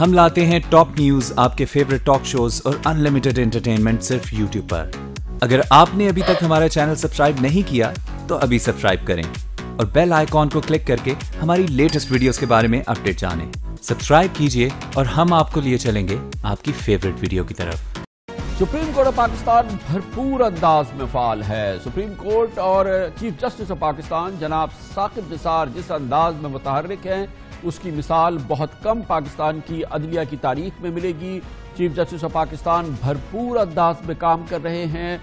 ہم لاتے ہیں ٹاپ نیوز، آپ کے فیوریٹ ٹاک شوز اور انلمیٹڈ انٹرٹینمنٹ صرف یوٹیوب پر۔ اگر آپ نے ابھی تک ہمارا چینل سبسکرائب نہیں کیا تو ابھی سبسکرائب کریں اور بیل آئیکن کو کلک کر کے ہماری لیٹسٹ ویڈیوز کے بارے میں اپڈیٹ جانیں۔ سبسکرائب کیجئے اور ہم آپ کو لیے چلیں گے آپ کی فیوریٹ ویڈیو کی طرف۔ سپریم کورٹ آف پاکستان بھرپور انداز میں فعال ہے۔ سپریم کورٹ اور چیف جسٹس آف پاکستان جناب ثاقب نثار جس انداز میں متحرک ہیں اس کی مثال بہت کم پاکستان کی عدلیہ کی تاریخ میں ملے گی۔ چیف جسٹس آف پاکستان بھرپور انداز میں کام کر رہے ہیں،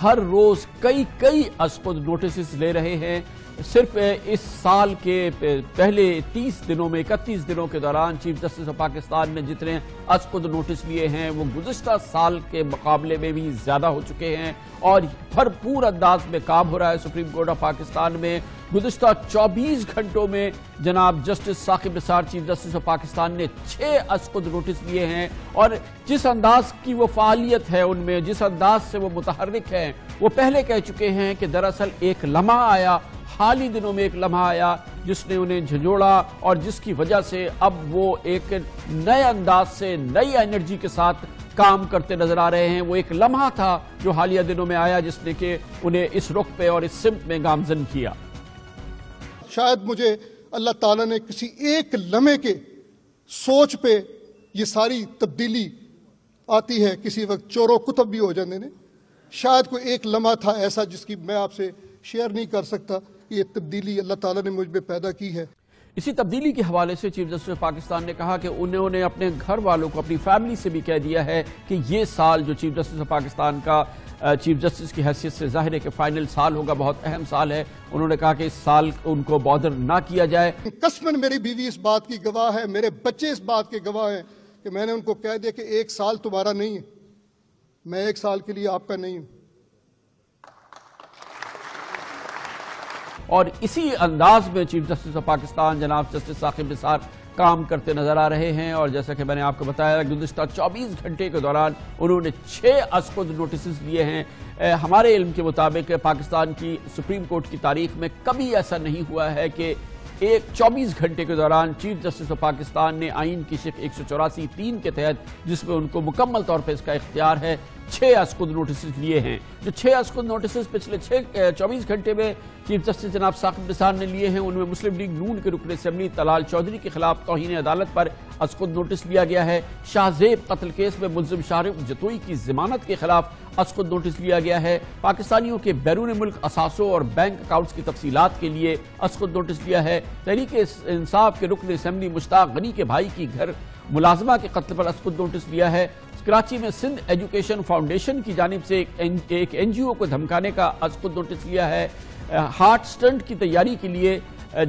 ہر روز کئی از خود نوٹسز لے رہے ہیں۔ صرف اس سال کے پہلے 30 دنوں میں 31 دنوں کے دوران چیف جسٹس آف پاکستان نے جتنے از خود نوٹس لیے ہیں وہ گزشتہ سال کے مقابلے میں بھی زیادہ ہو چکے ہیں اور بھرپور انداز میں کام ہو رہا ہے سپریم کورٹ آف پاکستان میں۔ گزشتہ 24 گھنٹوں میں جناب justice Saqib Nisar chief justice of Pakistan نے 6 از خود نوٹس لیے ہیں، اور جس انداز کی وہ فعالیت ہے ان میں، جس انداز سے وہ متحرک ہیں، وہ پہلے کہہ چکے ہیں کہ دراصل ایک لمحہ آیا، حال ہی دنوں میں ایک لمحہ آیا جس نے انہیں جھنجھوڑا اور جس کی وجہ سے اب وہ ایک نئے انداز سے نئی انرجی کے ساتھ کام کرتے نظر آ رہے ہیں۔ وہ ایک لمحہ تھا جو حالیہ دنوں میں آیا جس نے کہ انہیں اس رخ پہ اور اس سمت میں گامزن کیا۔ شاید مجھے اللہ تعالیٰ نے کسی ایک لمحے کے سوچ پہ یہ ساری تبدیلی آتی ہے، کسی وقت چور و کتب بھی ہو جانے نے، شاید کوئی ایک لمحہ تھا ایسا جس کی میں آپ سے شیئر نہیں کر سکتا۔ یہ تبدیلی اللہ تعالیٰ نے مجھ میں پیدا کی ہے۔ اسی تبدیلی کے حوالے سے چیف جسٹس پاکستان نے کہا کہ انہوں نے اپنے گھر والوں کو، اپنی فیملی سے بھی کہہ دیا ہے کہ یہ سال جو چیف جسٹس پاکستان کا چیف جسٹس کی حیثیت سے ظاہر ہے کہ فائنل سال ہوگا، بہت اہم سال ہے۔ انہوں نے کہا کہ اس سال ان کو بادر نہ کیا جائے۔ قسماً میری بیوی اس بات کی گواہ ہے، میرے بچے اس بات کے گواہ ہیں کہ میں نے ان کو کہہ دیا کہ ایک سال تمہارا نہیں ہے، میں ایک سال کے لیے آپ کا نہیں ہوں۔ اور اسی انداز میں چیف جسٹس آف پاکستان جناب جسٹس ثاقب نثار کام کرتے نظر آ رہے ہیں، اور جیسا کہ میں نے آپ کو بتایا گزشتہ 24 گھنٹے کے دوران انہوں نے 6 از خود نوٹسز لیے ہیں۔ ہمارے علم کے مطابق پاکستان کی سپریم کورٹ کی تاریخ میں کبھی ایسا نہیں ہوا ہے کہ 24 گھنٹے کے دوران چیف جسٹس آف پاکستان نے آئین کی شق 184(3) کے تحت، جس میں ان کو مکمل طور پہ اس کا اختیار ہے، 6 از خود نوٹسز لیے ہیں۔ جو 6 از خود نوٹسز پچھلے 24 گھنٹے میں چیف جسٹس جناب ثاقب نثار نے لیے ہیں، ان میں مسلم لیگ نون کے رکن اسمبلی طلال چودھری کے خلاف توہین عدالت پر از خود نوٹس لیا گیا ہے۔ شاہ زیب قتل کیس میں ملزم شارق جتوئی کی ضمانت کے خلاف از خود نوٹس لیا گیا ہے۔ پاکستانیوں کے بیرون ملک اثاثوں اور بینک اکاؤنٹس کی تفصیلات کے لیے از خود نوٹس لیا ہے۔ تحریک انصاف کے رکن اسمبلی مشتاق غنی کے بھائی کی گھر ملازمہ کے قتل پر از خود نوٹس لیا ہے۔ کراچی میں سندھ ایجوکیشن فاؤنڈیشن کی جانب سے ایک این جی او کو دھمکانے کا از خود نوٹس لیا ہے۔ ہارٹ سٹنٹ کی تیاری کے لیے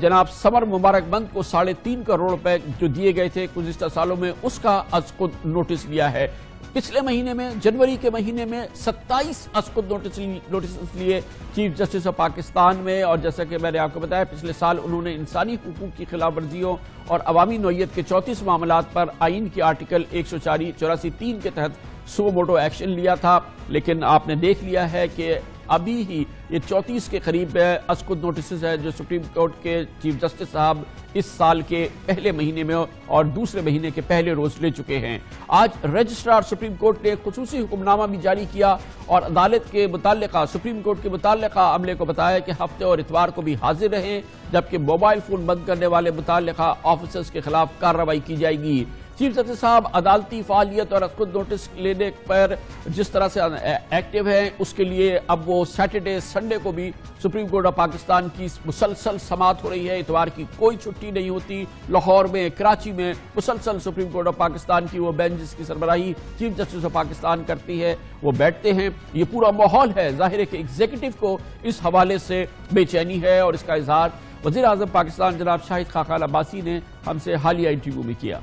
جناب سمر مبارک بند کو 3.5 کروڑ روپے جو دیے گئے تھے گزشتہ سالوں میں، اس کا از خود نوٹس لیا ہے۔ پچھلے مہینے میں جنوری کے مہینے میں 27 از خود نوٹسز لیے چیف جسٹس آف پاکستان میں، اور جیسا کہ میں نے آپ کو بتایا پچھلے سال انہوں نے انسانی حقوق کی خلاف ورزیوں اور عوامی نوعیت کے 34 معاملات پر آئین کے آرٹیکل 184(3) کے تحت سو موٹو ایکشن لیا تھا، لیکن آپ نے دیکھ لیا ہے کہ ابھی ہی یہ 34 کے قریب از خود نوٹسز ہے جو سپریم کورٹ کے چیف جسٹس صاحب اس سال کے پہلے مہینے میں اور دوسرے مہینے کے پہلے روز لے چکے ہیں۔ آج رجسٹرار سپریم کورٹ نے خصوصی حکم نامہ بھی جاری کیا اور عدالت کے متعلقہ سپریم کورٹ کے متعلقہ عملے کو بتایا کہ ہفتے اور اتوار کو بھی حاضر رہیں، جبکہ موبائل فون بند کرنے والے متعلقہ آفیسرز کے خلاف کارروائی کی جائے گی۔ چیف جسٹس صاحب عدالتی فعالیت اور از خود نوٹس لینے پر جس طرح سے ایکٹیو ہیں، اس کے لیے اب وہ سیٹرڈے سنڈے کو بھی سپریم کورٹ آف پاکستان کی مسلسل سماعت ہو رہی ہے۔ اتوار کی کوئی چھٹی نہیں ہوتی۔ لاہور میں، کراچی میں مسلسل سپریم کورٹ آف پاکستان کی وہ بینچ جس کی سربراہی چیف جسٹس آف پاکستان کرتی ہے وہ بیٹھتے ہیں۔ یہ پورا ماحول ہے، ظاہر ہے کہ ایگزیکٹو کو اس حوالے سے بے چینی ہے، اور اس کا اظہار وزیر اعظم پاکستان جناب شاہد خاقان عباسی نے ہم سے حالیہ انٹرویو میں کیا۔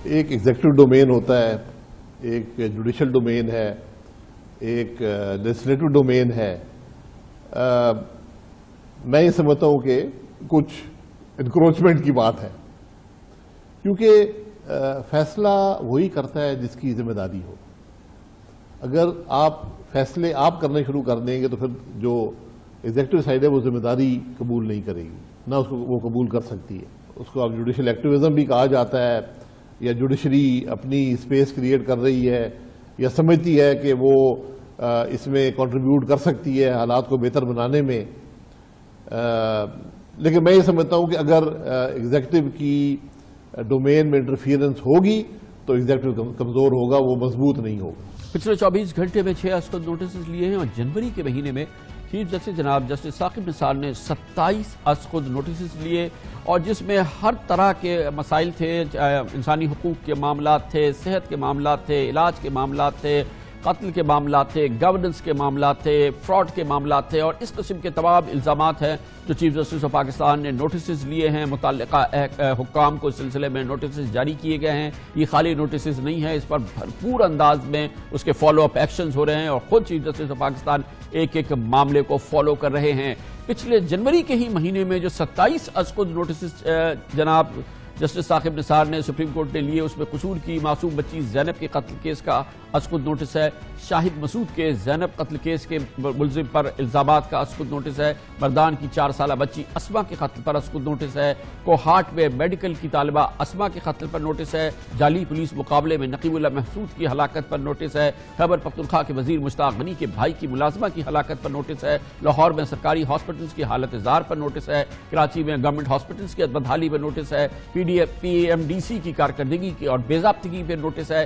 ایک ایگزیکٹو ڈومین ہوتا ہے، ایک جوڈیشل ڈومین ہے، ایک لیجسلیٹو ڈومین ہے۔ میں یہ سمجھتا ہوں کہ کچھ انکروچمنٹ کی بات ہے، کیونکہ فیصلہ وہی کرتا ہے جس کی ذمہ داری ہو۔ اگر آپ فیصلے آپ کرنے شروع کر دیں گے تو پھر جو ایگزیکٹو سائڈ ہے وہ ذمہ داری قبول نہیں کرے گی، نہ اس کو وہ قبول کر سکتی ہے۔ اس کو اب جوڈیشل ایکٹیویزم بھی کہا جاتا ہے، یا جوڈیشری اپنی اسپیس کریٹ کر رہی ہے یا سمجھتی ہے کہ وہ اس میں کنٹریبیوٹ کر سکتی ہے حالات کو بہتر بنانے میں. لیکن میں یہ سمجھتا ہوں کہ اگر ایگزیکٹو کی ڈومین میں انٹرفیئرنس ہوگی تو ایگزیکٹو کمزور ہوگا، وہ مضبوط نہیں ہوگا. پچھلے 24 گھنٹے میں 6 اسقد نوٹسز لیے ہیں اور جنوری کے مہینے میں چیف جسٹس جناب جسٹس ثاقب نثار نے 27 اسقد نوٹسز لیے، اور جس میں ہر طرح کے مسائل تھے. انسانی حقوق کے معاملات تھے، صحت کے معاملات تھے، علاج کے معاملات تھے، قتل کے معاملات تھے، گورننس کے معاملات تھے، فراڈ کے معاملات تھے، اور اس قسم کے تمام الزامات ہیں جو چیف جسٹس آف پاکستان نے نوٹسز لیے ہیں. متعلقہ حکام کو اس سلسلے میں نوٹسز جاری کیے گئے ہیں. یہ خالی نوٹسز نہیں ہیں، اس پر بھرپور انداز میں اس کے فالو اپ ایکشنز ہو رہے ہیں، اور خود چیف جسٹس آف پاکستان ایک ایک معاملے کو فالو کر رہے ہیں. پچھلے جنوری کے ہی مہینے میں جو 27 اسقد نوٹسز جناب جسٹس ثاقب نثار نے سپریم کورٹ نے لیے، اس میں قصور کی معصوم بچی زینب کے قتل کیس کا اسقد نوٹس ہے، شاہد مسعود کے زینب قتل کیس کے ملزم پر الزامات کا اسقد نوٹس ہے، مردان کی 4 سالہ بچی اسما کے قتل پر اسقد نوٹس ہے، کوہاٹ میں میڈیکل کی طالبہ اسما کے قتل پر نوٹس ہے، جعلی پولیس مقابلے میں نقیب اللہ محسود کی ہلاکت پر نوٹس ہے، خیبر پختونخوا کے وزیر مشتاق غنی کے بھائی کی ملازمہ کی ہلاکت پر نوٹس ہے، لاہور میں سرکاری ہاسپٹلز کی حالت زار پر نوٹس ہے، کراچی میں گورنمنٹ ہاسپٹلز کی بدحالی پر نوٹس ہے، پی ایم ڈی سی کی کارکردگی کی اور بے ضابطگی پر نوٹس ہے،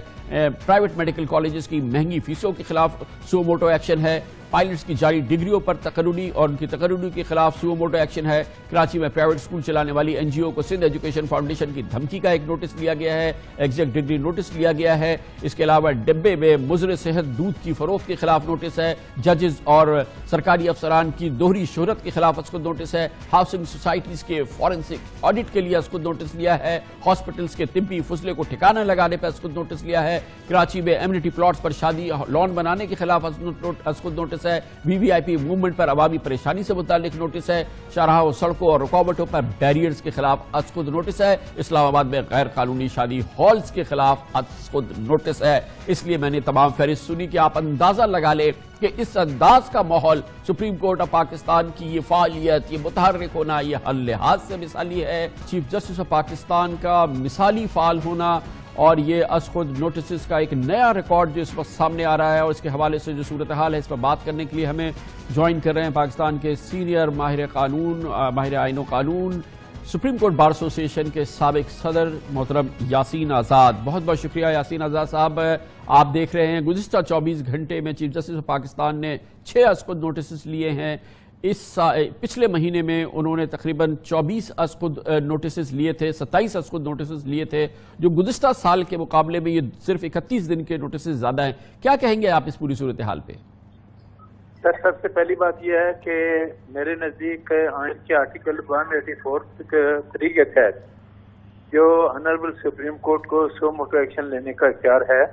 پرائیویٹ میڈیکل کالجز کی مہنگی فیسوں کے خلاف سو موٹو ایکشن ہے، پائلٹس کی جاری ڈگریوں پر تقرری اور ان کی تقرری کے خلاف سو موٹو ایکشن ہے، کراچی میں پرائیویٹ اسکول چلانے والی این جی او کو سندھ ایجوکیشن فاؤنڈیشن کی دھمکی کا ایک نوٹس لیا گیا ہے، ایگزیکٹ ڈگری نوٹس لیا گیا ہے. اس کے علاوہ ڈبے میں مضر صحت دودھ کی فروخت کے خلاف نوٹس ہے، ججز اور سرکاری افسران کی دوہری شہرت کے خلاف اسقد نوٹس ہے، ہاؤسنگ سوسائٹیز کے فورنسک آڈٹ کے لیے اسقد نوٹس لیا ہے، ہاسپٹلز کے طبی فضلے کو ٹھکانہ لگانے پر اسقد نوٹس لیا ہے، کراچی میں ایمنٹی پلاٹس پر شادی لان بنانے کے خلاف اسقد نوٹس ہے، وی وی آئی پی موومنٹ پر عوامی پریشانی سے متعلق نوٹس ہے، شاہراہوں سڑکوں اور رکاوٹوں پر بیریئرز کے خلاف اسقد نوٹس ہے، اسلام آباد میں غیر قانونی شادی ہالز کے خلاف اسقد نوٹس ہے. اس لیے میں نے تمام فہرست سنی کہ آپ اندازہ لگا لیں کہ اس انداز کا ماحول سپریم کورٹ آف پاکستان کی یہ فعالیت، یہ متحرک ہونا، یہ ہر لحاظ سے مثالی ہے. چیف جسٹس آف پاکستان کا مثالی فعال ہونا اور یہ اسقد نوٹسز کا ایک نیا ریکارڈ جو اس وقت سامنے آ رہا ہے، اور اس کے حوالے سے جو صورتحال ہے اس پر بات کرنے کے لیے ہمیں جوائن کر رہے ہیں پاکستان کے سینئر ماہر قانون، ماہر آئین و قانون، سپریم کورٹ بار ایسوسی ایشن کے سابق صدر محترم یاسین آزاد. بہت بہت شکریہ یاسین آزاد صاحب. آپ دیکھ رہے ہیں گزشتہ 24 گھنٹے میں چیف جسٹس آف پاکستان نے 6 اسقد نوٹسز لیے ہیں. پچھلے مہینے میں انہوں نے تقریباً 24 اسقد نوٹسز لیے تھے، 27 اسقد نوٹسز لیے تھے، جو گزشتہ سال کے مقابلے میں یہ صرف 31 دن کے نوٹسز زیادہ ہیں. کیا کہیں گے آپ اس پوری صورتحال پہ؟ سب سے پہلی بات یہ ہے کہ میرے نزدیک آئین کے آرٹیکل 184(3) کے تحت جو آنریبل سپریم کورٹ کو سو موٹو ایکشن لینے کا اختیار ہے،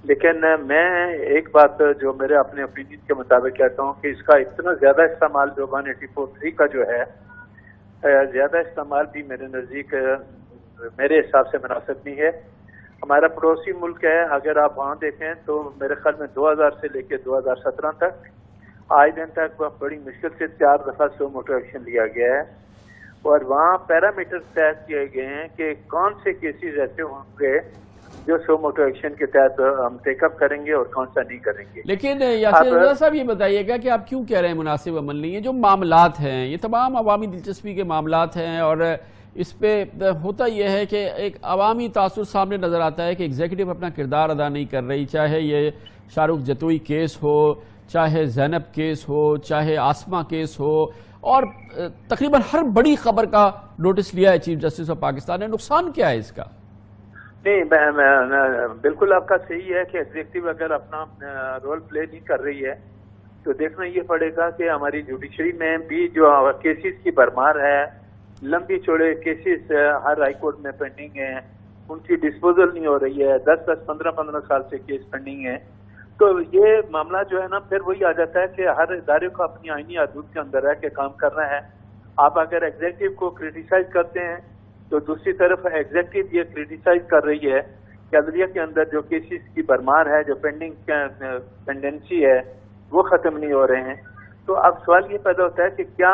لیکن میں ایک بات جو میرے اپنے اپینین کے مطابق کہتا ہوں کہ اس کا اتنا زیادہ استعمال جو 184(3) کا جو ہے، زیادہ استعمال بھی میرے نزدیک میرے حساب سے مناسب نہیں ہے. ہمارا پڑوسی ملک ہے، اگر آپ وہاں دیکھیں تو میرے خیال میں 2000 سے لے کے 2017 تک آج دن تک بڑی مشکل سے 4 دفعہ سو موٹو ایکشن لیا گیا ہے، اور وہاں پیرامیٹر طے کیے گئے ہیں کہ کون سے کیسز ایسے ہوں گے جو سو موٹو ایکشن کے تحت ہم ٹیک اپ کریں گے اور کون سا نہیں کریں گے. لیکن یاسین آزاد صاحب یہ بتائیے گا کہ آپ کیوں کہہ رہے ہیں مناسب عمل نہیں ہے؟ جو معاملات ہیں یہ تمام عوامی دلچسپی کے معاملات ہیں، اور اس پہ ہوتا یہ ہے کہ ایک عوامی تاثر سامنے نظر آتا ہے کہ ایگزیکٹو اپنا کردار ادا نہیں کر رہی، چاہے یہ شاہ رخ جتوئی کیس ہو، چاہے زینب کیس ہو، چاہے آسما کیس ہو، اور تقریباً ہر بڑی خبر کا نوٹس لیا ہے چیف جسٹس آف پاکستان نے. نقصان کیا ہے اس کا؟ نہیں، بالکل آپ کا صحیح ہے کہ ایگزیکٹو اگر اپنا رول پلے نہیں کر رہی ہے تو دیکھنا یہ پڑے گا کہ ہماری جوڈیشری میں بھی جو کیسز کی بھرمار ہے، لمبی چوڑے کیسز ہر ہائی کورٹ میں پینڈنگ ہیں، ان کی ڈسپوزل نہیں ہو رہی ہے، 10 15 سال سے کیس پینڈنگ ہے. تو یہ معاملہ جو ہے نا پھر وہی آ جاتا ہے کہ ہر ادارے کو اپنی آئینی حدود کے اندر ہے کہ کام کرنا ہے. آپ اگر ایگزیکٹو کو کرٹیسائز کرتے ہیں تو دوسری طرف ایگزیکٹو یہ کرٹیسائز کر رہی ہے کہ عدلیہ کے اندر جو کیسز کی بھرمار ہے، جو پینڈنسی ہے، وہ ختم نہیں ہو رہے ہیں. تو اب سوال یہ پیدا ہوتا ہے کہ کیا